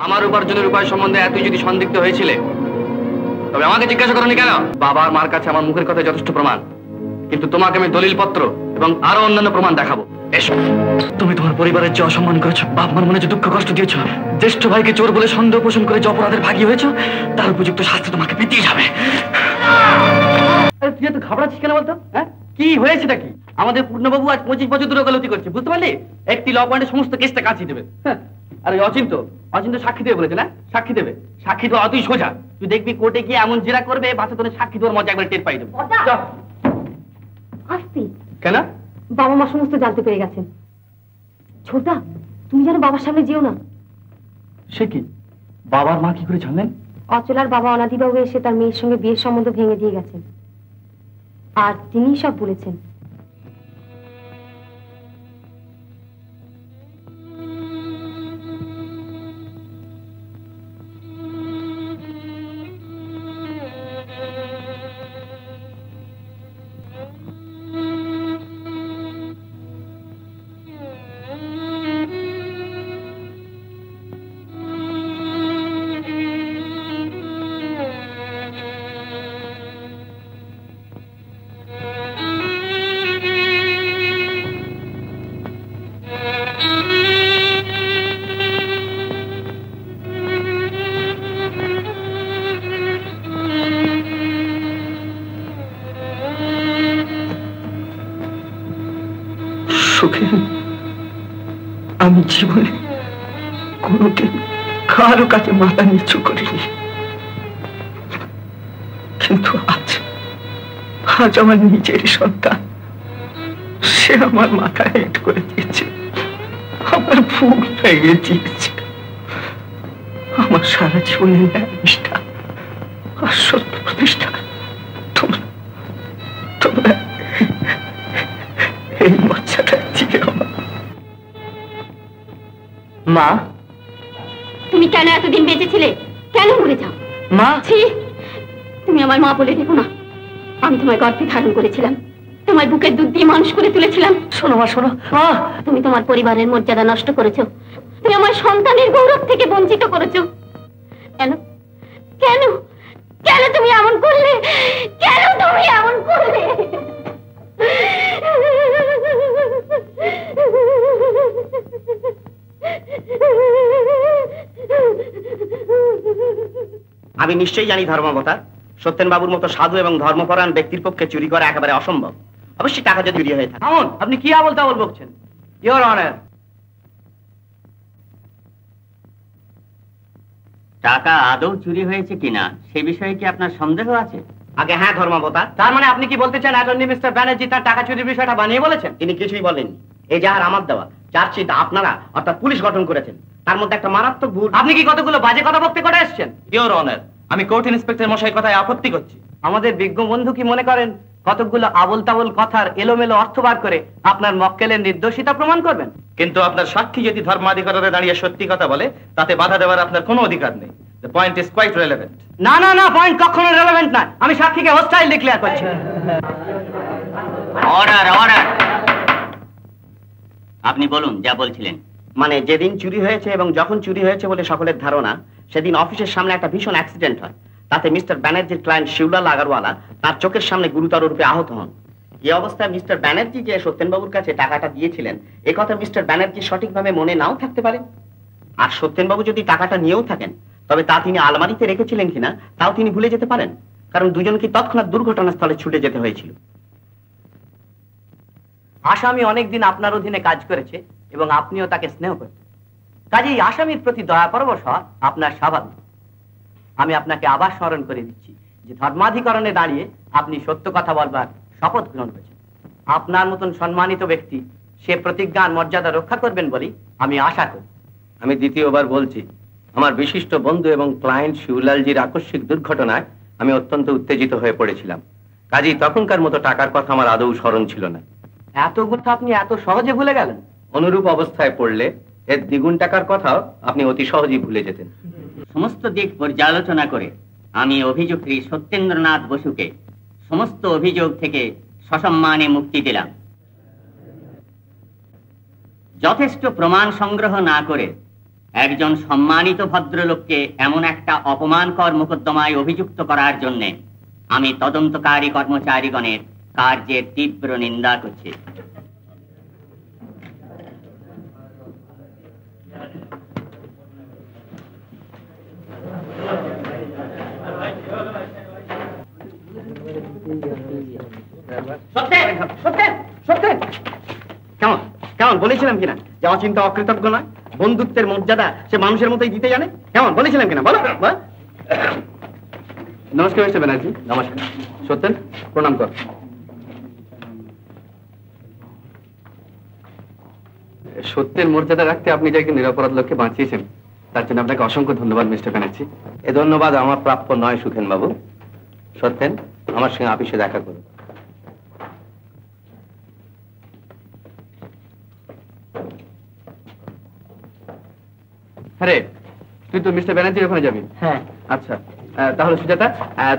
আমার উপার্জনের উপায় সম্বন্ধে এতই যদি সন্দিগ্ধ হয়েছিলে তবে আমাকে জিজ্ঞাসা করনি কেন? বাবা আর মার কাছে আমার মুখের কথা যথেষ্ট প্রমাণ, কিন্তু তোমাকে আমি দলিলপত্র এবং আরো অন্যান্য প্রমাণ দেখাবো। এসো। তুমি তোমার পরিবারের যে অসম্মান করেছো, বাপ মার মনে যে দুঃখ কষ্ট দিয়েছ, জ্যেষ্ঠ ভাইকে চোর বলে সন্দেহ পোষণ করে যে অপরাধের ভাগী হয়েছ, তার উপযুক্ত শাস্তি তোমাকে পেতেই যাবে। তুই এত ঘাবড়াচ্ছিস কেন বলতো? হ্যাঁ, কি হয়েছেটা কি? আমাদের পূর্ণবাবু আজ 25 বছর ধরে ওকালতি করছে, বুঝতে পারলি? একটি ল পয়েন্টে সমস্ত কেসটা কাঁচিয়ে দেবে। আর ওই অচিন্ত সাক্ষী দেবে বলেছে না? সাক্ষী দেবে, সাক্ষী তো অতই সোজা। তুই দেখবি কোর্টে গিয়ে এমন জেরা করবে, বাচ্চা তোর সাক্ষী দেওয়ার মজা একবার টের পাই দেবে। আসতি কেন? বাবা মা সমস্ত জানতে পেরে গেছেন। ছোটা, তুমি যেন বাবার সামনে যেও না। সে কি? বাবার মা কি করে জানলেন? অচলার বাবা অনাদিবাবু এসে তার মেয়ের সঙ্গে বিয়ের সম্বন্ধ ভেঙে দিয়ে গেছেন, আর তিনিই সব বলেছেন। আমি জীবনে কোনোদিন কারো কাছে মাথা নিচু করিনি, কিন্তু আজ আমার নিজের সন্তান, সে আমার মাথা হেট করে দিয়েছে, আমার বুক ভেঙে দিয়েছে। আমার সারা জীবনের ন্যায় নিষ্ঠা আর সত্য প্রতিষ্ঠা তোমরা এই বাচ্চাটা দিয়ে আমার। মা, তুমি কেন এতদিন বেঁচেছিলে? কেন মরে যাও? মা, তুমি আমার মা বলে দেখো না। আমি তোমার গর্ভে ধারণ করেছিলাম, তোমার বুকের দুধ দিয়ে মানুষ করে তুলেছিলাম। শোনো মা, শোনো। তুমি তোমার পরিবারের মর্যাদা নষ্ট করেছো, তুমি আমার সন্তানের গৌরব থেকে বঞ্চিত করেছো। কেন কেন কেন তুমি এমন করলে? কেন তুমি এমন করলে? আমি নিশ্চয়ই জানি ধর্মবতা, সত্যেন বাবুর মতো সাধু এবং ধর্মপরায়ণ ব্যক্তির পক্ষে চুরি করা একেবারে অসম্ভব। অবশ্যই টাকা যদি চুরি হয়ে থাকে। আপনি কি আবল তাবল বকছেন? ইওর অনার, টাকা আদৌ চুরি হয়েছে কিনা সে বিষয়ে কি আপনার সন্দেহ আছে? আগে হ্যাঁ ধর্মবতা। তার মানে আপনি কি বলতে চান অ্যাটর্নি মিস্টার ব্যানার্জি তার টাকা চুরির বিষয়টা বানিয়ে বলেছেন? তিনি কিছুই বলেননি। এই যাহার আমার দেওয়া চার্জশিট আপনারা অর্থাৎ পুলিশ গঠন করেছেন, তার মধ্যে একটা মারাত্মক ভুল। আপনি কি কতগুলো বাজে কথা বলতে করে এসেছেন? ইওর অনার, আমি কোর্ট ইন্সপেক্টর মশাই কথায় আপত্তি করছি। আমাদের বিজ্ঞ বন্ধু কি মনে করেন কতগুলো আবল তাবল কথার এলোমেলো অর্থ বার করে আপনার মক্কেলের নির্দোষিতা প্রমাণ করবেন? কিন্তু আপনার সাক্ষী যদি ধর্মাধিকারে দাঁড়িয়ে সত্যি কথা বলে, তাতে বাধা দেওয়ার আপনার কোনো অধিকার নেই। The point is quite relevant. না না না, পয়েন্ট কখনো রেলেভেন্ট না। আমি সাক্ষীকে হোস্টাইল ডিক্লেয়ার করছি। Order, order. আপনি বলুন যা বলছিলেন। মানে যেদিন চুরি হয়েছে এবং যখন চুরি হয়েছে বলে সকলের ধারণা, সেদিন অফিসের সামনে একটা ভীষণ অ্যাক্সিডেন্ট হয়। তাতে মিস্টার ব্যানার্জির ক্লায়েন্ট শিবলাল আগরওয়ালা তার চোখের সামনে গুরুতর রূপে আহত হন। এই অবস্থায় মিস্টার ব্যানার্জি যে সত্যেনবাবুর কাছে টাকাটা দিয়েছিলেন, এ কথা মিস্টার ব্যানার্জি সঠিকভাবে মনে নাও থাকতে পারে। আর সত্যেনবাবু যদি টাকাটা নিয়েও থাকেন, তবে তা তিনি আলমারিতে রেখেছিলেন কিনা তাও তিনি ভুলে যেতে পারেন, কারণ দুজনকে তৎক্ষণাৎ দুর্ঘটনাস্থলে ছুটে যেতে হয়েছিল। আসামি অনেকদিন আপনার অধীনে কাজ করেছে এবং আপনিও তাকে স্নেহ করতেন, কাজেই আসামির প্রতি দয়া পরবশ হওয়া আপনার স্বাভাবিক। আমি আপনাকে আবার স্মরণ করে দিচ্ছি যে ধর্মাধিকরণে দাঁড়িয়ে আপনি সত্য কথা বলবার শপথ গ্রহণ করেছেন। আপনার মতন সম্মানিত ব্যক্তি সে প্রতিজ্ঞার মর্যাদা রক্ষা করবেন বলেই আমি আশা করি। আমি দ্বিতীয়বার বলছি, আমার বিশিষ্ট বন্ধু এবং ক্লায়েন্ট শিবলালজির আকস্মিক দুর্ঘটনায় আমি অত্যন্ত উত্তেজিত হয়ে পড়েছিলাম, কাজেই তখনকার মতো টাকার কথা আমার আদৌ স্মরণ ছিল না। এত কথা আপনি এত সহজে ভুলে গেলেন? অনুরূপ অবস্থায় পড়লে এর দ্বিগুণ টাকার কথাও আপনি অতি সহজেই ভুলে যেতেন। সমস্ত দিক পর্যালোচনা করে আমি অভিযুক্ত সত্যেন্দ্রনাথ বসুকে সমস্ত অভিযোগ থেকে সসম্মানে মুক্তি দিলাম। যথেষ্ট প্রমাণ সংগ্রহ না করে একজন সম্মানিত ভদ্রলোককে এমন একটা অপমানকর মোকদ্দমায় অভিযুক্ত করার জন্য আমি তদন্তকারী কর্মচারীগণের কার্যের তীব্র নিন্দা করছি। কেমন কেমন বলেছিলাম কিনা যে অচিন্তা অকৃতজ্ঞ নয়, বন্ধুত্বের মর্যাদা সে মানুষের মতোই দিতে জানে? কেমন বলেছিলাম কিনা বলো? নমস্কার মিস্টার ব্যানার্জি। নমস্কার। সত্যেন, প্রণাম কর। সত্যের মর্যাদা রাখতে আপনি যাকে নিরপরাধ লোককে বাঁচিয়েছেন তার জন্য আপনাকে অসংখ্য ধন্যবাদ মিস্টার ব্যানার্জি। এ ধন্যবাদ আমার প্রাপ্য নয় সুখেন বাবু। সত্যেন, আমার সঙ্গে অফিসে দেখা করুন। আরে তুই তো মিস্টার ব্যানার্জির ওখানে যাবি? হ্যাঁ। আচ্ছা, তাহলে সুজাতা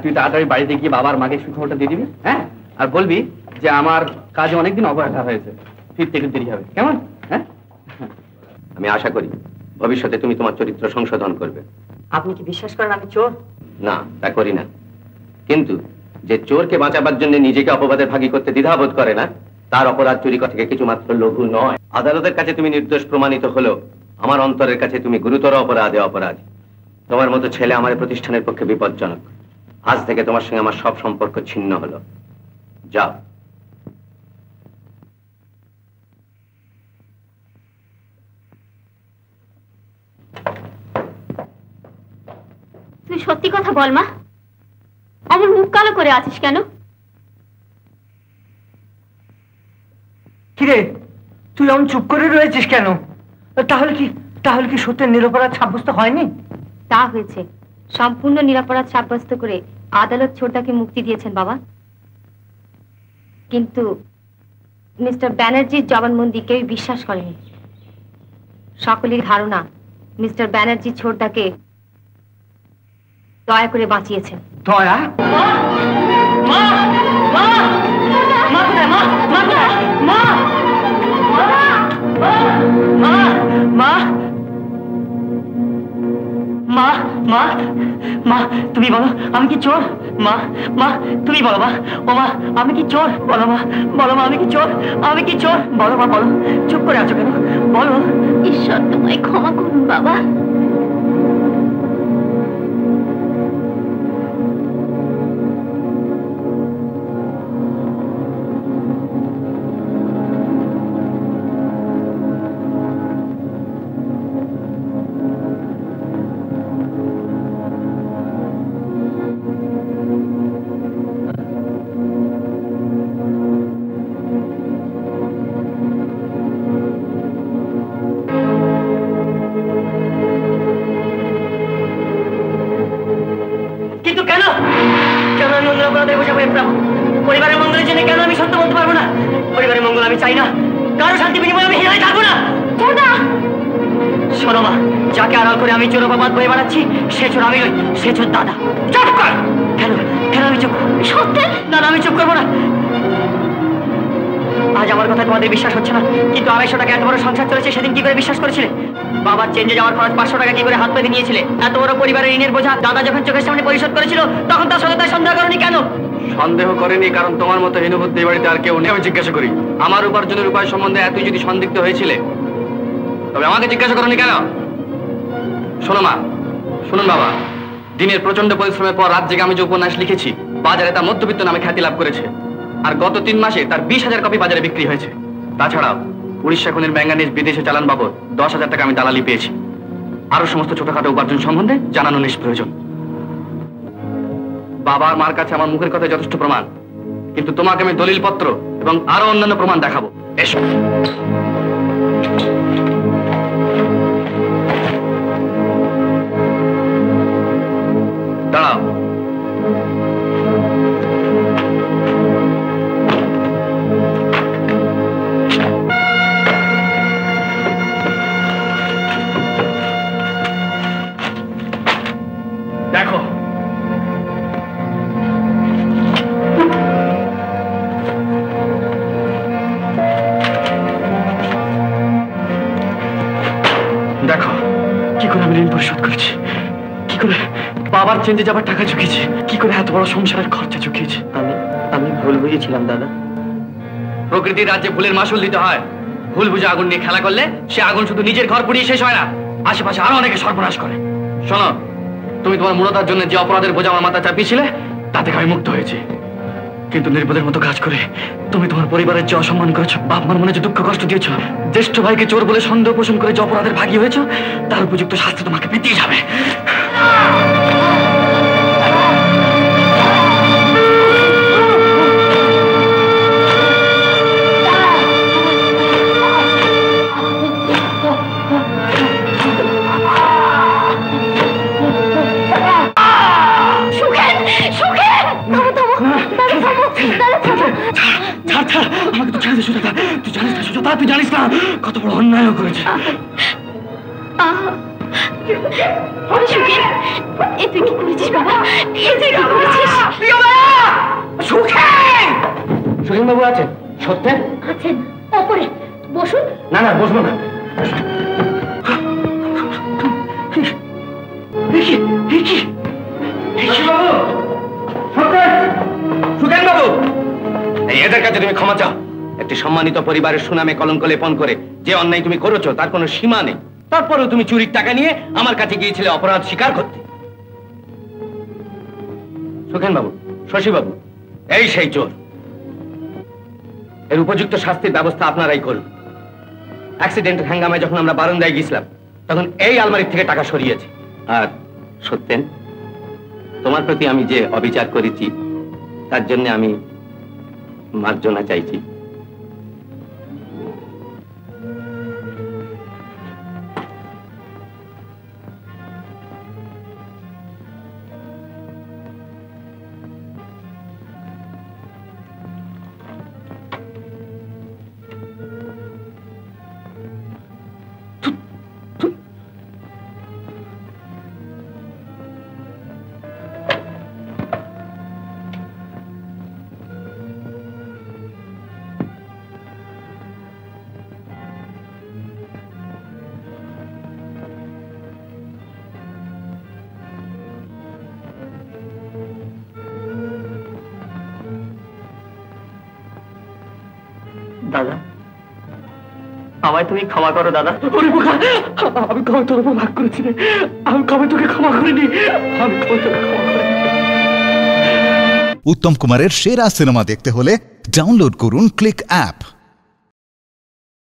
তুই তাড়াতাড়ি বাড়িতে গিয়ে বাবার মাকে সুখবরটা দিয়ে দিবি, হ্যাঁ? আর বলবি যে আমার কাজে অনেকদিন অবহেলা হয়েছে, ফিরতে একটু দেরি হবে, কেমন? হ্যাঁ, আমি আশা করি ভবিষ্যতে তুমি তোমার চরিত্র সংশোধন করবে। আপনি কি বিশ্বাস করেন আমি চোর? না, তা করি না, কিন্তু যে চোরকে বাঁচাবার জন্য নিজেকে অপবাদের ভাগী করতে দ্বিধাবোধ করে না, তার অপরাধ চুরি করা থেকে কিছু মাত্র লঘু নয়। আদালতের কাছে তুমি নির্দোষ প্রমাণিত হলেও আমার অন্তরের কাছে তুমি গুরুতর অপরাধে অপরাধী। তোমার মতো ছেলে আমার প্রতিষ্ঠানের পক্ষে বিপজ্জনক। আজ থেকে তোমার সঙ্গে আমার সব সম্পর্ক ছিন্ন হলো। যাও। তুই সত্যি কথা বল মা, আমার মুখ কালো করে আছিস কেন? কিরে, তুই এমন চুপ করে রয়েছিস কেন? তাহলে কি সত্যের নিরপরাধ সাব্যস্ত হয়নি? তা হয়েছে, সম্পূর্ণ নিরপরাধ সাব্যস্ত করে আদালত ছোটদাকে মুক্তি দিয়েছেন বাবা। কিন্তু মিস্টার ব্যানার্জির জবানবন্দি কেউ বিশ্বাস করেনি। সকলের ধারণা মিস্টার ব্যানার্জি ছোটদাকে দয়া করে বাঁচিয়েছেন। দয়া? মা, তুমি বলো আমি কি চোর? মা তুমি বলো। মা, ও মা, আমি কি চোর? বলো মা, আমি কি চোর? আমি কি চোর? বলো মা, বলো। চুপ করে আছো কেন? বলো। ঈশ্বর তোমায় ক্ষমা করুন বাবা। পরিবারের মঙ্গলের জন্য কেন আমি সত্য বলতে পারবো না? পরিবারের মঙ্গল আমি চাই না, কারো শান্তি বিনিময়ে আমি হীরায় থাকবো না। শোনো মা, যাকে আড়াল করে আমি চোর অপবাদ বয়ে বেড়াচ্ছি সে চোর আমি নই, সে চোর দাদা। চুপ কর। কেন আমি চুপ? সত্যি না, আমি চুপ করবো না। আজ আমার কথা তোমাদের বিশ্বাস হচ্ছে না, কিন্তু 250 টাকা এত বড় সংসার চলেছে সেদিন কি করে বিশ্বাস করেছিলে? বাবার চেঞ্জে যাওয়ার খরচ 500 টাকা কি করে হাত পেতে নিয়েছিলে? এত বড় পরিবারের ঋণের বোঝা দাদা যখন চোখের সামনে পরিশোধ করেছিল তখন তার সততায় সন্দেহ করনি কেন? সন্দেহ করেনি কারণ তোমার মতো হীনবুদ্ধি বাড়িতে আর কেউ নেই। আমি জিজ্ঞাসা করি, আমার উপার্জনের উপায় সম্বন্ধে এতই যদি সন্দিগ্ধ হয়েছিলে তবে আমাকে জিজ্ঞাসা করনি কেন? শোনো মা, শুনুন বাবা, দিনের প্রচন্ড পরিশ্রমের পর রাত জেগে আমি যে উপন্যাস লিখেছি বাজারে তা মধ্যবিত্ত নামে খ্যাতি লাভ করেছে, আর গত 3 মাসে তার 20,000 কপি বাজারে বিক্রি হয়েছে। তাছাড়াও উড়িষ্যা খনির ম্যাঙ্গানিজ বিদেশে চালান বাবদ 10,000 টাকা আমি দালালি পেয়েছি। আরো সমস্ত ছোটখাটো উপার্জন সম্বন্ধে জানানো নিষ্প্রয়োজন। বাবা আর মার কাছে আমার মুখের কথা যথেষ্ট প্রমাণ, কিন্তু তোমাকে আমি দলিলপত্র এবং আরো অন্যান্য প্রমাণ দেখাবো। এসো। দাঁড়াও। দেখো, দেখো করে বাবার চেঞ্জে যাবার টাকা চুকিয়েছে, কি করে এত বড় সংসারের খরচা চুকিয়েছে। আমি ভুল বুঝেছিলাম দাদা। প্রকৃতির রাজ্যে ভুলের মাসুল দিতে হয়। ভুল বুঝে আগুন নিয়ে খেলা করলে সে আগুন শুধু নিজের ঘর পুড়িয়ে শেষ হয় না, আশেপাশে আরো অনেকে সর্বনাশ করে। শোনো, তুমি তোমার মূলতার জন্য যে অপরাধের বোঝা আমার মাথা চাপিয়েছিলে তা থেকে আমি মুক্ত হয়েছি, কিন্তু নির্বোধের মতো কাজ করে তুমি তোমার পরিবারের যে অসম্মান করেছো, বাপ মার মনে যে দুঃখ কষ্ট দিয়েছো, জ্যেষ্ঠ ভাইকে চোর বলে সন্দেহ পোষণ করে যে অপরাধের ভাগী হয়েছো, তার উপযুক্ত শাস্তি তোমাকে পেতেই যাবে। আমাকে তো ছেড়ে দে সুজাতা, তুই জানিস না সুজাতা, তুই জানিস না কত বড় অন্যায় করেছে। তুই কি করেছিস বাবা? তুই কি করেছিস? সুখেন বাবু আছেন? সত্যেন আছেন, ওপরে বসুন। না না, বসবো না। সুখেন বাবু, এদের কাছে তুমি ক্ষমা চাও। একটি সম্মানিত পরিবারের সুনামে কলঙ্ক লেপন করে যে অন্যায় তুমি করেছো তার কোনো সীমা নেই। তারপরেও তুমি চুরির টাকা নিয়ে আমার কাছে গিয়েছিলে অপরাধ স্বীকার করতে। সুখেন বাবু, শশী বাবু, এই সেই চোর। এর উপযুক্ত শাস্তির ব্যবস্থা আপনারাই করুন। অ্যাক্সিডেন্টের হাঙ্গামায় যখন আমরা বারান্দায় গেছিলাম তখন এই আলমারির থেকে টাকা সরিয়েছে। আর সত্যেন, তোমার প্রতি আমি যে অবিচার করেছি তার জন্য আমি মার্জনা চাইছি। দাদা, আমায় তুমি ক্ষমা করো দাদা। আমি কবে তোর উপর ভাগ করেছি? আমি কবে তোকে ক্ষমা করিনি? আমি কবে তোকে ক্ষমা করিনি? উত্তম কুমারের সেরা সিনেমা দেখতে হলে ডাউনলোড করুন ক্লিক অ্যাপ।